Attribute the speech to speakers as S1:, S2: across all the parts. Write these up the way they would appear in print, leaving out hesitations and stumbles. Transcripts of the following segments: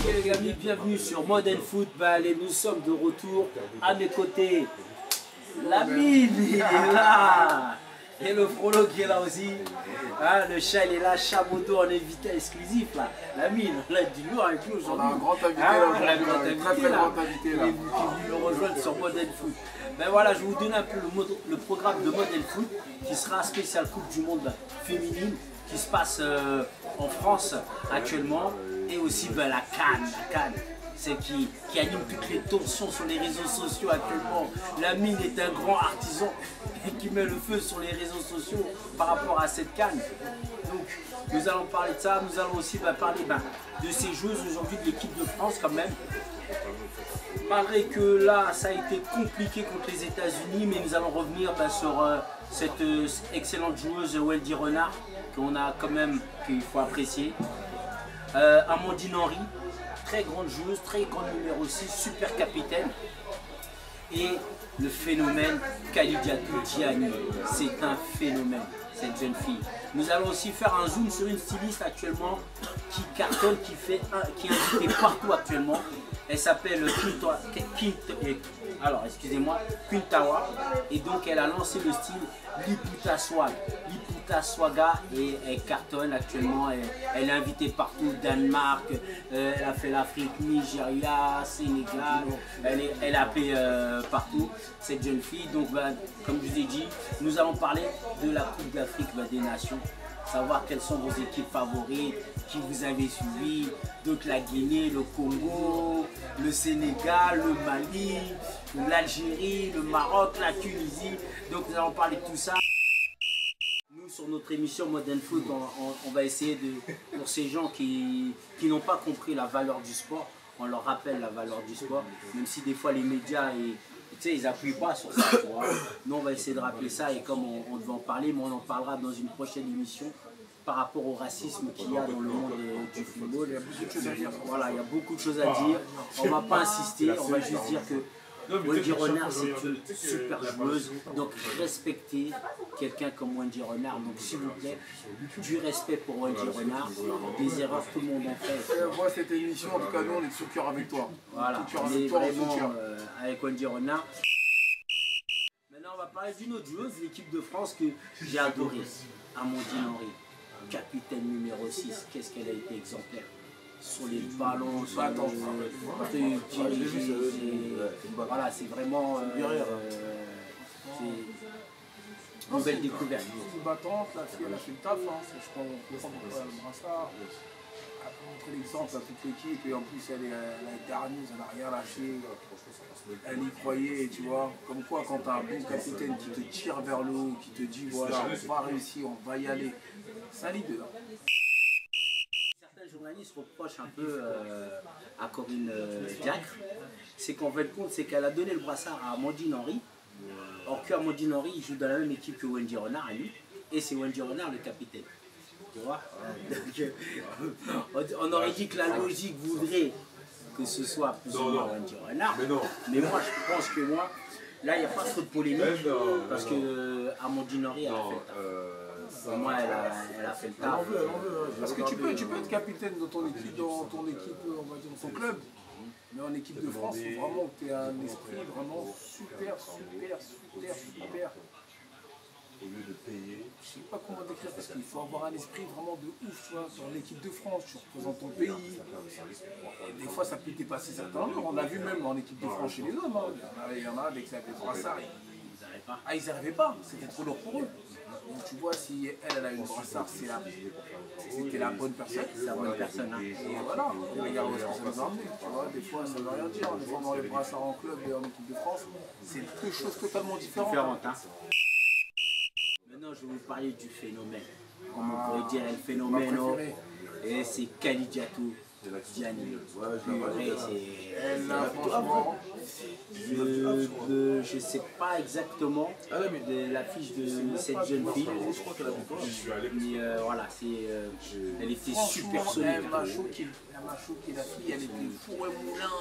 S1: les amis, bienvenue sur Modern Football et nous sommes de retour. À mes côtés, Lamine, il est là. Et le Frollo qui est là aussi. Hein, le chat il est là, Chabodo en invité exclusif là. Lamine, on a du lourd avec nous aujourd'hui.
S2: On a un grand invité là aujourd'hui,
S1: un grand invité,
S2: très grand invité là.
S1: Qui est venu nous rejoindre sur Modern Foot. Ben voilà, je vais vous donner un peu le programme de Modern Foot qui sera spécial Coupe du Monde féminine qui se passe en France actuellement. Et aussi ben, la CAN, c'est qui anime toutes les tensions sur les réseaux sociaux actuellement. Lamine est un grand artisan qui met le feu sur les réseaux sociaux par rapport à cette CAN. Donc nous allons parler de ça, nous allons aussi parler de ces joueuses aujourd'hui de l'équipe de France quand même. Malgré que là ça a été compliqué contre les États-Unis, mais nous allons revenir sur cette excellente joueuse Wendy Renard qu'on a quand même, qu'il faut apprécier. Amandine Henry, très grande joueuse, très grande numéro 6, super capitaine. Et le phénomène Kalidiatou Diani, c'est un phénomène, cette jeune fille. Nous allons aussi faire un zoom sur une styliste actuellement qui cartonne, qui est invitée partout actuellement. Elle s'appelle Quintawa, et donc elle a lancé le style Liputa Swaga et elle cartonne actuellement. Elle est invitée partout, Danemark, elle a fait l'Afrique, Nigeria, Sénégal, elle a appelé partout cette jeune fille. Donc comme je vous ai dit, nous allons parler de la Coupe d'Afrique des Nations, savoir quelles sont vos équipes favorites, qui vous avez suivi, donc la Guinée, le Congo, le Sénégal, le Mali, l'Algérie, le Maroc, la Tunisie. Donc nous allons parler de tout ça. Nous sur notre émission Modern Foot, on va essayer de, pour ces gens qui n'ont pas compris la valeur du sport, on leur rappelle la valeur du sport, même si des fois les médias ils n'appuient pas sur ça. Tu vois. Nous on va essayer de rappeler ça et comme on devait en parler, mais on en parlera dans une prochaine émission. Par rapport au racisme qu'il y a dans le monde du football. Il y a beaucoup de choses à dire. Voilà, il y a beaucoup de choses à dire. On ne va pas insister, on va juste dire que Wendy Renard c'est une super joueuse. Donc respectez quelqu'un comme Wendy Renard. Donc s'il vous plaît, du respect pour Wendy Renard. Des erreurs, tout le monde en fait.
S2: Moi cette émission, en tout cas nous on est de tout cœur avec toi.
S1: Voilà, on est vraiment avec Wendy Renard. Maintenant on va parler d'une autre joueuse, l'équipe de France que j'ai adorée, Amandine Henry. Capitaine numéro 6, qu'est-ce qu'elle a été exemplaire sur les ballons, sur voilà, c'est vraiment une belle découverte.
S2: C'est battante, la fille elle a fait le taf, je comprends pourquoi le brassard. Elle a montré l'exemple à toute l'équipe et en plus elle est dernière, elle n'a rien lâché. Elle y croyait, tu vois. Comme quoi quand tu as un bon capitaine qui te tire vers le haut, qui te dit voilà, on va réussir, on va y aller. C'est un leader.
S1: Certains journalistes reprochent un peu à Corinne Diacre, c'est qu'en fait compte, c'est qu'elle a donné le brassard à Amandine Henry. Or qu'Amandine Henry joue dans la même équipe que Wendy Renard à lui, et c'est Wendy Renard le capitaine. Tu vois. Donc, on aurait dit que la logique voudrait que ce soit plus ou moins Wendy Renard. Mais moi je pense que là il n'y a pas trop de polémique parce que Amandine Henry elle a fait le taf. Pour moi, elle a fait le taf.
S2: Elle en veut. Parce que tu peux être capitaine dans ton équipe, on va dire dans ton club. Mais en équipe de France, il faut vraiment que tu aies un esprit vraiment super. Au lieu de payer. Je sais pas comment décrire parce qu'il faut avoir un esprit vraiment de ouf, tu vois, dans l'équipe de France, tu représentes ton pays. Et des fois ça peut dépasser certains jours. On l'a vu même en équipe de France chez les hommes. Il y en a avec le brassard, ils n'arrivaient pas, c'était trop lourd pour eux. Donc tu vois, si elle a une brassard, c'était la bonne personne.
S1: C'est la bonne personne. Hein.
S2: Et voilà, regarde où est-ce que ça nous a emmené. Tu vois, des fois ça ne veut rien dire. Des fois dans les brassards en club et en équipe de France, c'est deux choses totalement différentes.
S1: Hein. Maintenant je vais vous parler du phénomène. Comme on pourrait dire le phénomène. Et c'est Kalidiatou Diani. Je ne sais pas exactement de l'affiche de cette jeune fille. Mais voilà, elle était super solide.
S2: Elle m'a choqué, la fille, elle était four et moulin.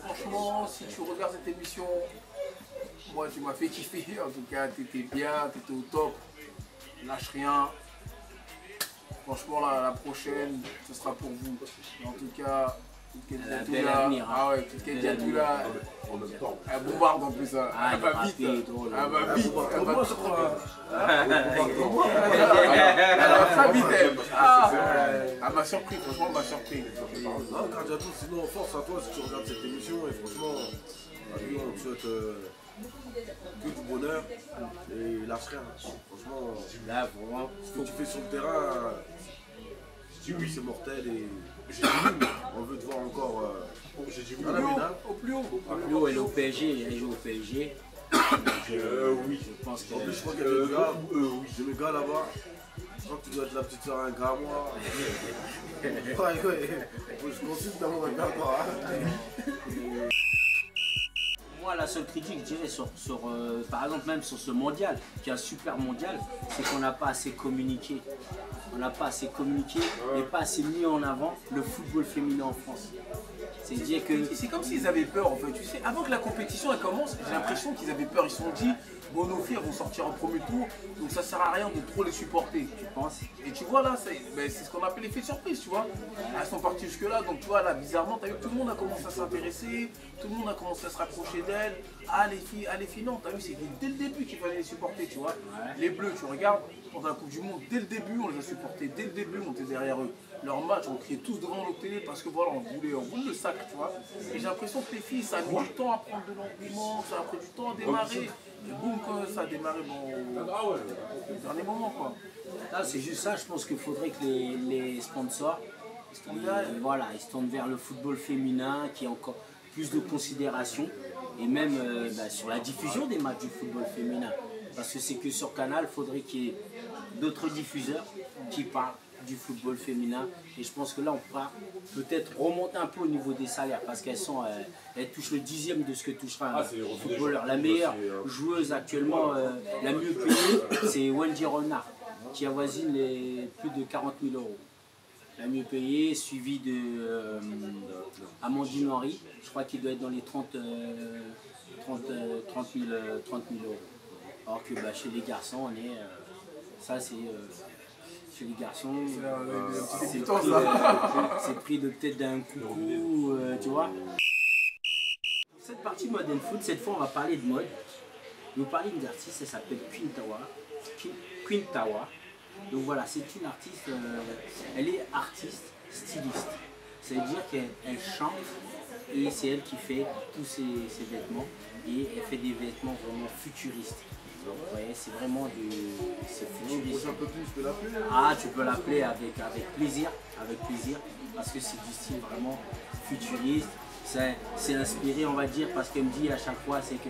S2: Franchement, si tu regardes cette émission, moi tu m'as fait kiffer. En tout cas, tu étais bien, tu étais au top. Lâche rien. Franchement, la prochaine, ce sera pour vous. En tout cas,
S1: Elle a un bel avenir.
S2: Ah ouais, petite Diatoula.
S3: En même temps.
S2: Elle bombarde en plus. Elle va vite. Elle va vite. Elle va trop vite. Elle va très vite. Elle m'a surpris, franchement, elle m'a surpris.
S3: Non, Cardiato, sinon, force à toi si tu regardes cette émission. Et franchement, on te souhaite que du bonheur. Et lâche rien. Franchement,
S1: Là, vraiment,
S3: ce que tu fais sur le terrain, c'est mortel. Et on veut te voir encore
S2: au plus haut.
S1: au plus haut, elle est au PSG, elle joue au PSG.
S3: oui.
S1: Je pense
S3: En
S1: que
S3: plus, je crois qu'il y a des gars, j'ai mes gars là-bas. Je crois que tu dois être la petite soeur à un gars à moi. Ouais. Je consulte dans mon regard quoi.
S1: moi, la seule critique, je dirais, par exemple, même sur ce mondial, qui est un super mondial, c'est qu'on n'a pas assez communiqué. On n'a pas assez communiqué et pas assez mis en avant le football féminin en France. C'est-à-dire que
S2: C'est comme s'ils avaient peur en fait. Tu sais, avant que la compétition elle commence, j'ai l'impression qu'ils avaient peur. Ils se sont dit, bon, nos filles vont sortir en premier tour, donc ça sert à rien de trop les supporter.
S1: tu penses,
S2: Et tu vois là, c'est ce qu'on appelle l'effet surprise, tu vois. Elles sont parties jusque là, donc tu vois là, bizarrement, t'as vu, tout le monde a commencé à s'intéresser, tout le monde a commencé à se rapprocher d'elles. Ah les filles, non, t'as vu, c'est dès le début qu'il fallait les supporter, tu vois. Les Bleus, tu regardes, pendant la Coupe du Monde, dès le début, on les a supportés, dès le début, on était derrière eux. Leur match, on criait tous devant nos télé parce que voilà, on voulait le sac, tu vois. Et j'ai l'impression que les filles, ça a mis du temps à prendre de l'engouement, ça a pris du temps à démarrer. Et boum, quand ça a démarré, au dernier moment, quoi.
S1: là, c'est juste ça. Je pense qu'il faudrait que les sponsors, voilà, ils se tournent vers le football féminin, qui a encore plus de considération, et même sur la diffusion des matchs du football féminin. Parce que c'est que sur Canal, il faudrait qu'il y ait d'autres diffuseurs qui parlent du football féminin. Et je pense que là, on pourra peut-être remonter un peu au niveau des salaires, parce elles touchent le 10e de ce que touchera un footballeur. La meilleure joueuse actuellement, la mieux payée, c'est Wendy Renard, qui avoisine les plus de 40 000 euros. La mieux payée, suivie de Amandine Henry, je crois qu'il doit être dans les 30 000 euros. Alors que chez les garçons, on est. Ça, c'est. Chez les garçons, c'est pris de peut-être d'un coucou, tu vois. Pour cette partie Modern Foot, cette fois, on va parler de mode. Nous parler d'une artiste, elle s'appelle Queen Tawa. Donc voilà, c'est une artiste, elle est artiste, styliste. C'est-à-dire qu'elle chante et c'est elle qui fait tous ses vêtements. Et elle fait des vêtements vraiment futuristes. Donc vous voyez, c'est vraiment c'est futuriste.
S3: Un peu plus, je peux l'appeler.
S1: Ah, tu peux l'appeler avec plaisir, parce que c'est du style vraiment futuriste. C'est inspiré, on va dire, parce qu'elle me dit à chaque fois, c'est que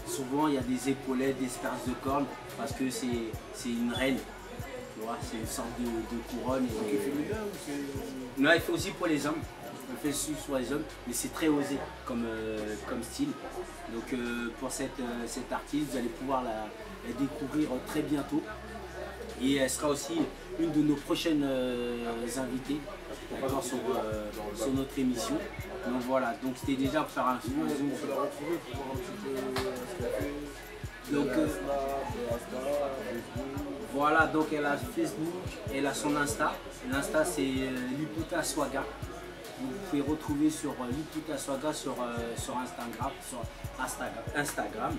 S1: souvent il y a des épaulettes, des espèces de cornes, parce que c'est une reine. Tu vois, c'est une sorte de couronne.
S3: C'est féminin ou c'est.
S1: Non, il fait aussi pour les hommes. On fait sur les hommes, mais c'est très osé comme style. Donc pour cette artiste, vous allez pouvoir la découvrir très bientôt. Et elle sera aussi une de nos prochaines invitées sur notre émission. Donc voilà, donc c'était déjà pour faire un zoom.
S3: On peut la retrouver pour voir un petit peu ce qu'elle fait.
S1: Donc voilà, donc elle a Facebook, elle a son Insta. L'Insta c'est Liputa Swaga. Vous pouvez retrouver sur Liputa Swaga sur Instagram.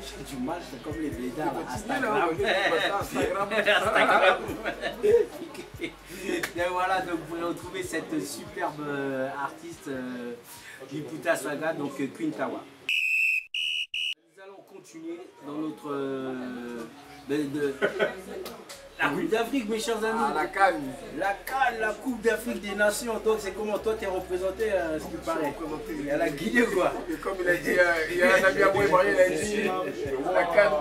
S1: J'ai du mal, c'est comme les blédards, Instagram. Et voilà, donc vous pouvez retrouver cette superbe artiste Liputa Swaga, donc Queen Tawa. Nous allons continuer dans notre la Coupe d'Afrique, mes chers amis.
S2: Ah, la canne.
S1: La Coupe d'Afrique des Nations. Donc c'est comment toi t'es représenté, ce qui paraît. Il y a la Guinée quoi.
S2: Et comme il a dit, il y a un ami à moi, il a dit, la canne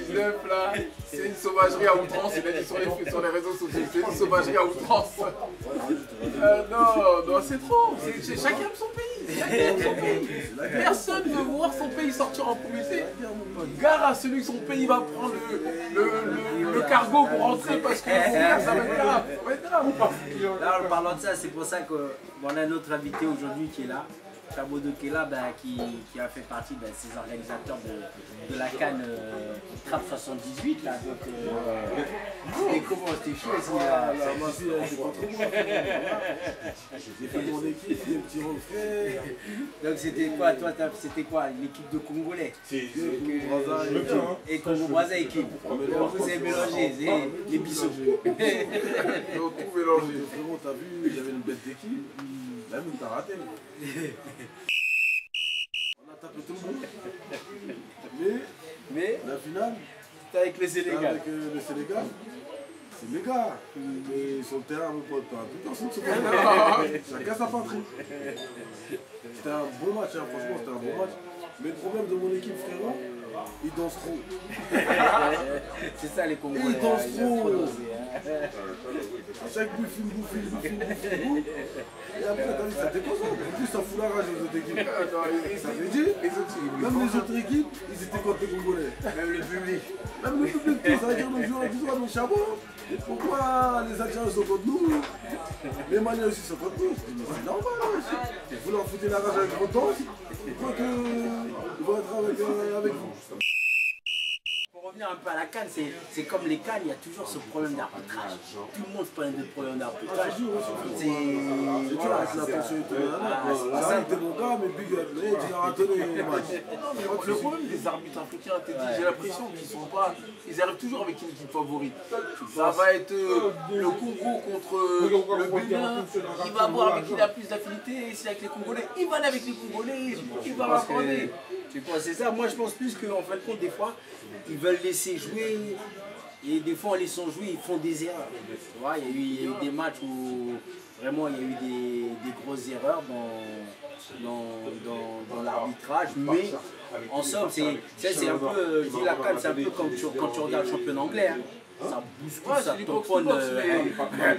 S2: 2019 là, c'est une sauvagerie à outrance. Il a dit sur les réseaux sociaux, c'est une sauvagerie à outrance. Non, c'est trop. Chacun aime son pays. Personne ne veut voir son pays sortir en publicité. Gare à celui que son pays va prendre le cargo pour rentrer parce que ça va être grave. Ça va être grave ou pas?
S1: Là en parlant de ça, c'est pour ça qu'on a notre invité aujourd'hui qui est là. Chabodo qui est là, qui a fait partie de ces organisateurs de la CAN Trap 78 là. Donc c'était comment, c'était chaud aussi là.
S3: Ma fille elle était contre moi. J'ai fait mon équipe, des petits refrains.
S1: Donc c'était quoi, toi c'était quoi, l'équipe de Congolais? Et Congo-Brazza équipe. Vous avez mélangé, les bisous.
S3: Ils ont tout mélangé. Frérot, t'as vu, il y avait une bête d'équipe. Même t'as raté. On a tapé tout le monde. Mais la finale,
S1: c'était avec le Sénégal.
S3: Avec le Sénégal. C'est les gars. Mais sur le terrain, mon pote, personne ne se connaît. Chacun sa patrie. C'était un beau match, hein. Franchement, c'était un beau match. Mais le problème de mon équipe, frérot, ils dansent trop.
S1: C'est ça les Congolais.
S3: Ils dansent trop. À chaque bouffe. Et après, t'as vu, ça déconcentre. En plus, ça fout la rage aux autres équipes. Ça veut dire, même les autres équipes, ils étaient contre les Congolais.
S1: Même le public.
S3: Même le public, ça veut dire le joueur du droit, nos chabots. Pourquoi les Algériens sont contre nous? Les Maliens aussi sont contre nous. C'est normal. Vous leur foutez la rage avec votre danse. Pourquoi qu'ils vont être avec vous?
S1: Pour revenir un peu à la CAN, c'est comme les CAN, il y a toujours ce problème d'arbitrage. Tout le monde se plaint de problème d'arbitrage.
S3: C'est dur avec la tension et tout. Ça, c'était mon gars, mais big up. Mais tu as raté les matchs.
S2: Le problème des arbitres africains, j'ai l'impression qu'ils sont pas. Ils arrivent toujours avec une équipe favorite. Ça va être le Congo contre le Bénin. Il va voir avec qui il a plus d'affinité. Et c'est avec les Congolais. Il va aller avec les Congolais. Il va raconter.
S1: Tu penses c'est ça? Moi je pense plus qu'en fin de compte, des fois, ils veulent laisser jouer. Et des fois en laissant jouer, ils font des erreurs. Tu vois, il y a eu des matchs où vraiment il y a eu des grosses erreurs dans l'arbitrage. Mais en somme, c'est un peu, je dis la CAN, c'est un peu comme quand tu regardes le championnat anglais. Hein. Ça bouscule, ça tamponne.
S2: Le problème,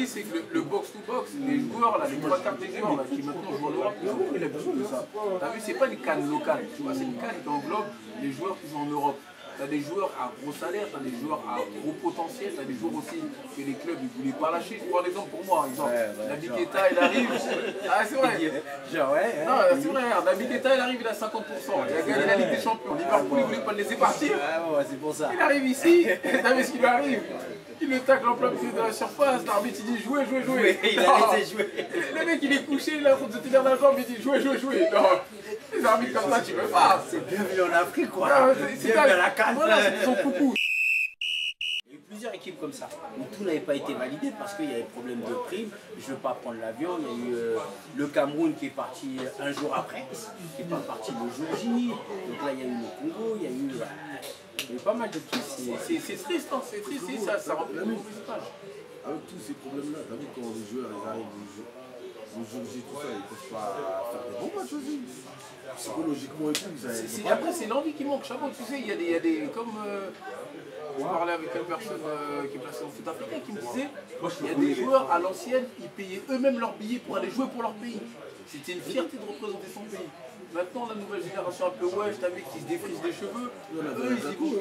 S2: c'est que le box-to-box, les joueurs, là, les trois quarts des joueurs là, qui maintenant jouent en Europe, ils ont pris l'habitude de ça. T'as vu, c'est pas une CAN locale, tu vois, c'est une CAN qui englobe les joueurs qui jouent en Europe. T'as des joueurs à gros salaire, t'as des joueurs à gros potentiel, t'as des joueurs aussi que les clubs ne voulaient pas lâcher. Je prends l'exemple pour moi, Naby Keita, il arrive. Ah, c'est vrai. Non, c'est vrai, Naby Keita, il arrive, il a 50%. Il a gagné la Ligue des Champions. Liverpool, il voulait pas le laisser partir.
S1: C'est pour ça.
S2: Il arrive ici, t'as vu ce qui lui arrive? Il le tacle en plein milieu de la surface, l'arbitre il dit jouez.
S1: Il a laissé jouer.
S2: Le mec il est couché, il a de tenir la jambe, il dit jouez. Non, les arbitres comme ça tu peux pas.
S1: C'est bienvenu en Afrique quoi.
S2: C'est bienvenu à la CAN. Voilà, c'est son coucou.
S1: Il y a eu plusieurs équipes comme ça, où tout n'avait pas été validé parce qu'il y avait problème de prime. Je ne veux pas prendre l'avion. Il y a eu le Cameroun qui est parti un jour après, qui n'est pas parti le jour J. Donc là il y a eu le Congo, il y a eu pas mal de trucs.
S2: C'est triste, hein, c'est triste, ça remplit le message.
S3: Avec tous ces problèmes-là, t'as vu quand les joueurs ils arrivent le jour J, tout ça, ils ne peuvent pas faire des bons matchs aussi. Psychologiquement et tout.
S2: Après, c'est l'envie qui manque. Chapeau, tu sais, il y a des comme je parlais avec une personne qui est placée dans le foot africain qui me disait il y a des joueurs à l'ancienne, ils payaient eux-mêmes leurs billets pour aller jouer pour leur pays. C'était une fierté de représenter son pays. Maintenant, la nouvelle génération un peu wesh, t'as vu qui se défrisent les cheveux, eux, ils y vont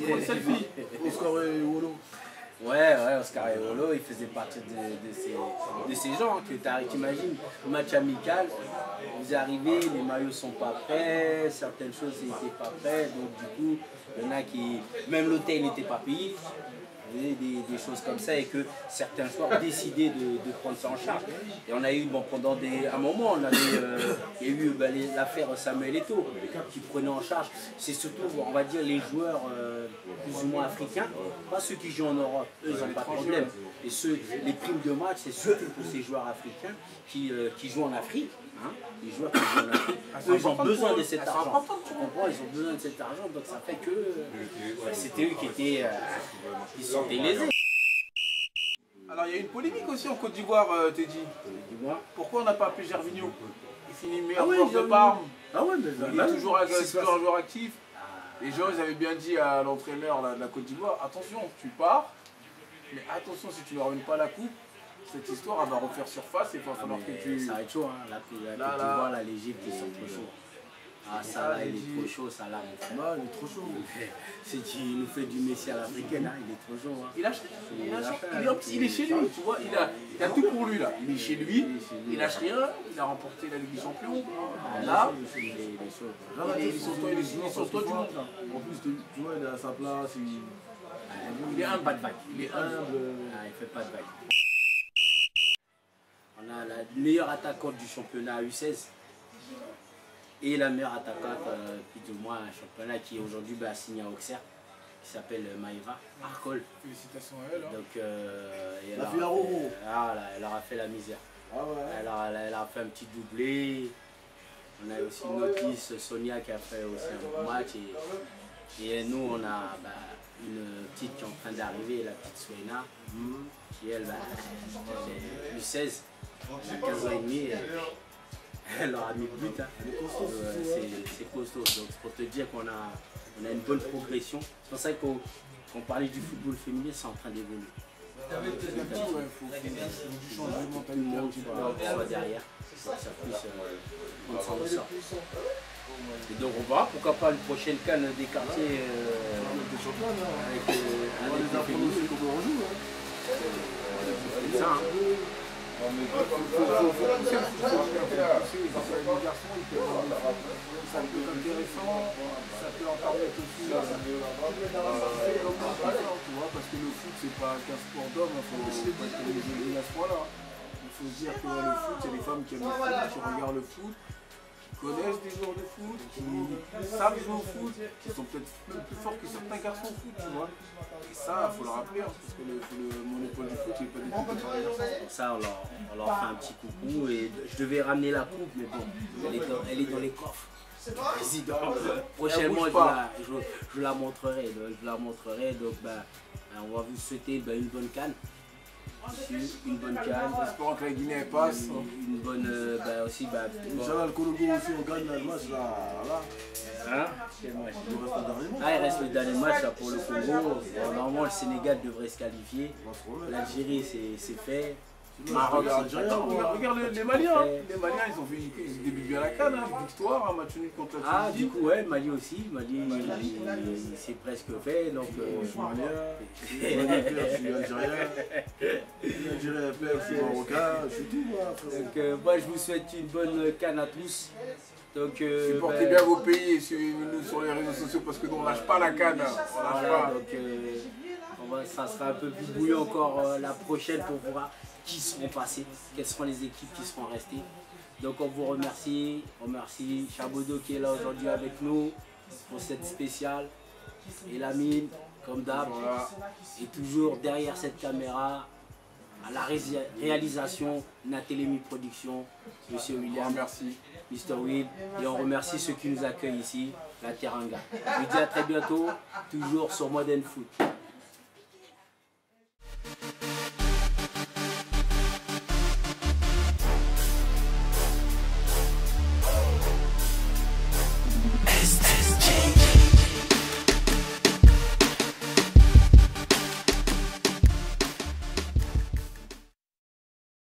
S2: pour les selfies.
S3: Oscar et Wolo.
S1: Ouais, Oscar et Wolo, ils faisaient partie de ces gens que t'imagines, match amical, vous arrivez, les maillots sont pas prêts, certaines choses n'étaient pas prêtes, donc du coup, il y en a qui, même l'hôtel n'était pas payé. Des choses comme ça et que certains joueurs décidaient de prendre ça en charge. Et on a eu, pendant un moment, il y a eu l'affaire Samuel Eto'o qui prenait en charge. C'est surtout, on va dire, les joueurs plus ou moins africains, pas ceux qui jouent en Europe, eux ils n'ont pas de problème. Et les primes de match, c'est surtout pour ces joueurs africains qui jouent en Afrique. Hein, les joueurs qui jouent en Afrique, eux, ils ont besoin de cet argent. Tu comprends, ils ont besoin de cet argent, donc ça fait que c'était eux qui étaient lésés.
S2: Alors il y a une polémique aussi en Côte d'Ivoire, Teddy. Pourquoi on n'a pas appelé Gervinho? Il finit meilleur joueur de Parme. Il est toujours un joueur actif. Les gens ils avaient bien dit à l'entraîneur de la Côte d'Ivoire, attention, tu pars, mais attention si tu ne ramènes pas la coupe. Cette histoire elle va refaire surface et il va falloir que tu...
S1: Ça va être chaud, hein. La Côte d'Ivoire, l'Égypte, ils sont trop chauds. Ah, ça là, il est trop chaud, ça là, mon frère.
S3: Non, il est trop chaud.
S1: Il nous fait du Messi à l'africaine, hein, il est trop chaud. Hein.
S2: Il est chez lui, tu vois, il a tout pour lui là. Il est chez lui, il lâche rien, il a remporté la Ligue des Champions. Là,
S1: il est chaud.
S2: il est sur toi du monde là.
S3: En plus, tu vois, il est à sa place.
S2: Il est humble, pas de vague. Il est humble.
S1: Ah, il fait pas de vague. On a la meilleure attaquante du championnat U16 et la meilleure attaquante, plus ou moins, un championnat qui aujourd'hui signé à Auxerre, qui s'appelle Maïva Arcol.
S2: Félicitations à elle. Hein.
S1: Donc,
S3: La fille à Roro.
S1: Elle leur a fait la misère.
S3: Ah ouais.
S1: Elle a fait un petit doublé. On a aussi une notice, Sonia, qui a fait aussi un bon match. Et nous, on a une petite qui est en train d'arriver, la petite Souena, qui elle, est U16, elle a 15 ans et demi. Elle leur a mis le but. Hein. C'est costaud. Donc c'est pour te dire qu'on a une bonne progression. C'est pour ça qu'on parlait du football féminin, c'est en train d'évoluer.
S2: Il faut du changement de
S1: Tout le monde soit derrière, pour que ça puisse prendre son ressort. Et donc on va, pourquoi pas une prochaine canne des quartiers avec un des féminins. C'est ça, hein.
S2: Les garçons, ça peut être intéressant, ça peut en permettre aussi. Tu vois, parce que le foot, c'est pas qu'un sport d'homme, il faut pas être les à ce point-là. Il faut se dire que le foot, c'est les femmes qui aiment le foot, qui regardent le foot, qui connaissent des joueurs de foot, qui savent jouer au foot, qui sont peut-être plus forts que certains garçons au foot, tu vois. Et ça, il faut le rappeler, hein, parce que le monopole du foot, il n'est pas du tout pour les garçons.
S1: Pour ça, on leur fait un petit coucou et je devais ramener la coupe, mais bon, elle est dans les coffres. Président. Prochainement, je la montrerai. Donc, on va vous souhaiter une bonne canne. Une bonne canne.
S2: Espérons que la Guinée passe.
S1: Une bonne aussi.
S3: Inch'Allah, le Congo aussi, on gagne le match là.
S1: Hein? Quel match? Il reste le dernier match là, pour le Congo. Normalement, le Sénégal devrait se qualifier. L'Algérie, c'est fait.
S2: Maroc, regarde les Maliens. Les Maliens, ils débutent bien la canne. Victoire, un match nul contre la Tunisie.
S1: Du coup, ouais, Mali aussi. Mali, c'est presque fait. Donc,
S3: je suis malien, je suis algérien. L'Algérien perd, je suis marocain, je suis tout moi.
S1: Donc, moi, je vous souhaite une bonne canne à tous. Donc,
S2: supportez bien vos pays et suivez-nous sur les réseaux sociaux parce que nous, on lâche pas la canne. On lâche pas.
S1: Donc, ça sera un peu plus bouillant encore la prochaine pour voir qui seront passés, quelles seront les équipes qui seront restées. Donc on vous remercie, on remercie Chabodo qui est là aujourd'hui avec nous pour cette spéciale. Et Lamine, comme d'hab, est toujours derrière cette caméra, à la réalisation, Natelemi Production, Monsieur William,
S2: merci.
S1: Mr. Will, et on remercie ceux qui nous accueillent ici, la Teranga. Je vous dis à très bientôt, toujours sur Modern Foot.